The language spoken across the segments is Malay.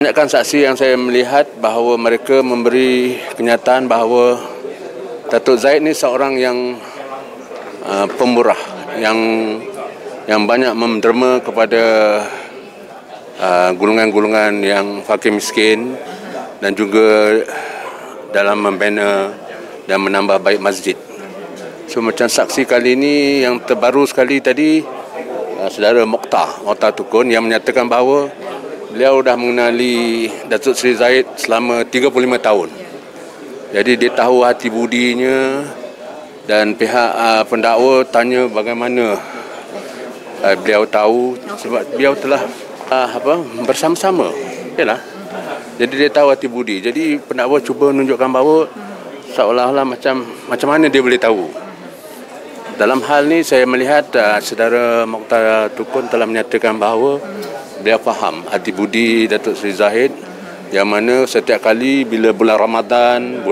Banyakkan saksi yang saya melihat bahawa mereka memberi kenyataan bahawa Datuk Zahid ni seorang yang pemurah, yang banyak menderma kepada golongan-golongan yang fakir miskin dan juga dalam membina dan menambah baik masjid. So macam saksi kali ini yang terbaru sekali tadi, saudara Mokhtar Tukun yang menyatakan bahawa beliau dah mengenali Datuk Seri Zahid selama 35 tahun. Jadi dia tahu hati budinya dan pihak pendakwa tanya bagaimana beliau tahu sebab beliau telah bersama-sama. Yalah. Jadi dia tahu hati budi. Jadi pendakwa cuba menunjukkan bahawa seolah-olah macam mana dia boleh tahu. Dalam hal ni saya melihat saudara Mokhtar Tukun telah menyatakan bahawa dia faham hati budi Datuk Seri Zahid, yang mana setiap kali bila bulan Ramadan,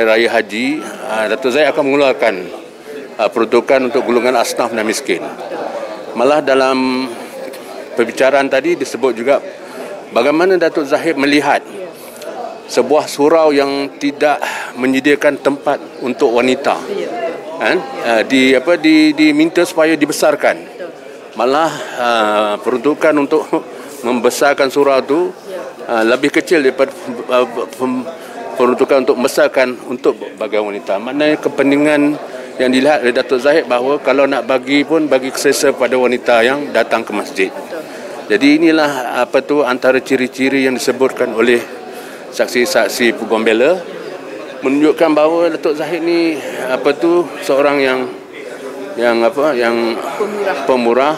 Raya Haji, Datuk Zahid akan mengeluarkan peruntukan untuk golongan asnaf dan miskin. Malah dalam perbicaraan tadi disebut juga bagaimana Datuk Zahid melihat sebuah surau yang tidak menyediakan tempat untuk wanita, diminta supaya dibesarkan. Malah peruntukan untuk membesarkan surau itu lebih kecil daripada peruntukan untuk membesarkan untuk bagi wanita. Maknanya kepentingan yang dilihat oleh Datuk Zahid bahawa kalau nak bagi pun bagi selesa pada wanita yang datang ke masjid. Jadi inilah antara ciri-ciri yang disebutkan oleh saksi-saksi peguam bela, menunjukkan bahawa Datuk Zahid ni seorang yang pemurah,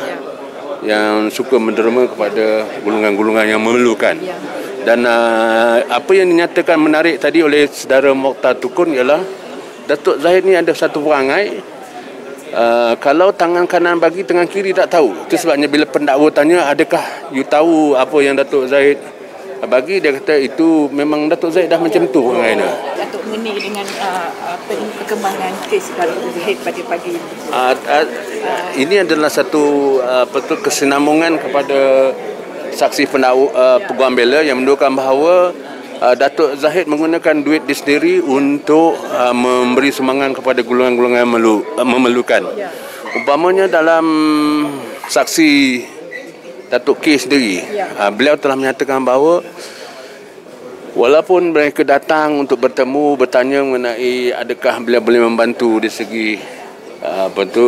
yang suka menderma kepada golongan-golongan yang memerlukan. Dan apa yang dinyatakan menarik tadi oleh saudara Mokhtar Tukun ialah Datuk Zahid ni ada satu perangai, kalau tangan kanan bagi, tangan kiri tak tahu. Itu sebabnya bila pendakwa tanya, adakah you tahu apa yang Datuk Zahid bagi, dia kata itu memang Datuk Zahid dah macam tu perangai dia. Datuk mengenai dengan perkembangan kes Datuk Zahid pada pagi ini. Ini adalah satu kesinambungan kepada saksi pendakwa peguam bela yang menunjukkan bahawa Datuk Zahid menggunakan duit dia sendiri untuk memberi sumbangan kepada golongan-golongan memerlukan. Umpamanya dalam saksi Datuk K sendiri, beliau telah menyatakan bahawa walaupun mereka datang untuk bertemu, bertanya mengenai adakah beliau boleh membantu di segi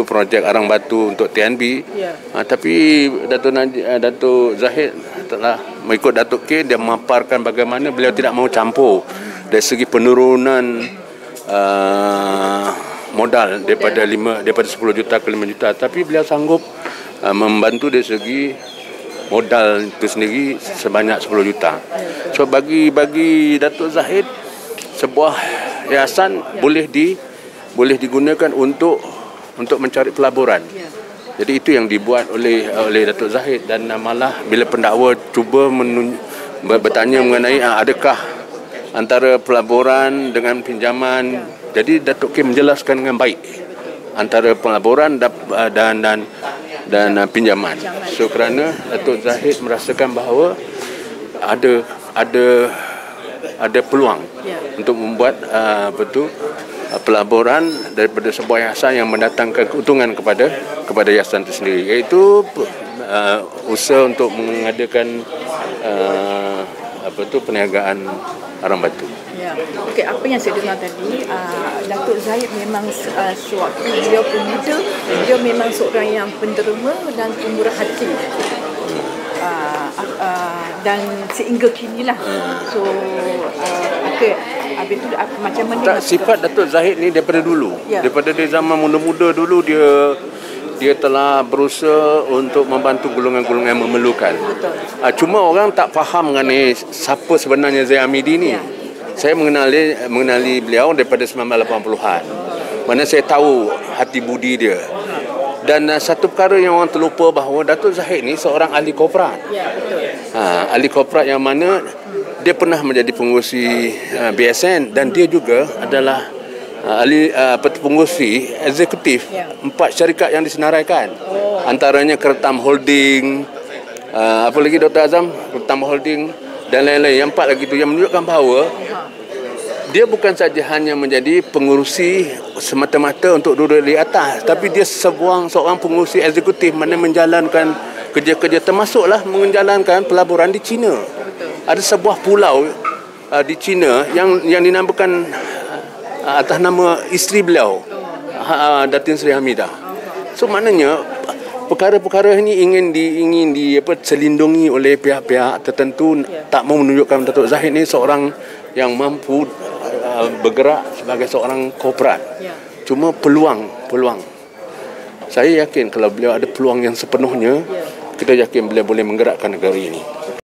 projek arang batu untuk TNB, tapi Datuk Zahid telah mengikut Datuk K, dia memaparkan bagaimana beliau tidak mahu campur dari segi penurunan modal daripada 10 juta ke 5 juta, tapi beliau sanggup membantu dari segi modal itu sendiri sebanyak 10 juta. So bagi Datuk Zahid, sebuah yayasan boleh digunakan untuk mencari pelaburan. Jadi itu yang dibuat oleh Datuk Zahid. Dan malah bila pendakwa cuba bertanya mengenai adakah antara pelaburan dengan pinjaman, jadi Datuk K menjelaskan dengan baik antara pelaburan dan pinjaman. So kerana Datuk Zahid merasakan bahawa ada peluang untuk membuat pelaburan daripada sebuah yayasan yang mendatangkan keuntungan kepada yayasan itu sendiri, iaitu usaha untuk mengadakan perniagaan arang batu. Okey, apa yang saya dengar tadi, Datuk Zahid memang sewaktu beliau pemuda, beliau memang seorang yang penderma dan pemurah hati. Dan sehingga kinilah. So habis tu macam mana sifat Datuk Zahid ni daripada dulu, daripada dia zaman muda-muda dulu, dia telah berusaha untuk membantu golongan-golongan yang memerlukan. Cuma orang tak faham mengenai siapa sebenarnya Zaid Hamidi ni. Saya mengenali beliau daripada 1980-an. Mana saya tahu hati budi dia. Dan satu perkara yang orang terlupa bahawa Datuk Zahid ni seorang ahli korporat. Ahli korporat yang mana dia pernah menjadi pengurusi BSN, dan dia juga adalah ahli pengurusi eksekutif 4 syarikat yang disenaraikan. Antaranya Keretam Holding, Apa lagi Dr. Azam, Tambah Holding dan lain-lain. Yang 4 lagi tu yang menunjukkan bahawa dia bukan saja hanya menjadi pengurusi semata-mata untuk duduk di atas, tapi dia seorang pengurusi eksekutif mana menjalankan kerja-kerja, termasuklah menjalankan pelaburan di China. Ada sebuah pulau di China yang dinamakan atas nama isteri beliau, Datin Seri Hamidah. So maknanya perkara-perkara ini ingin selindungi oleh pihak-pihak tertentu, tak mau menunjukkan Datuk Zahid ni seorang yang mampu bergerak sebagai seorang korporat. Cuma peluang. Saya yakin kalau beliau ada peluang yang sepenuhnya, kita yakin beliau boleh menggerakkan negara ini.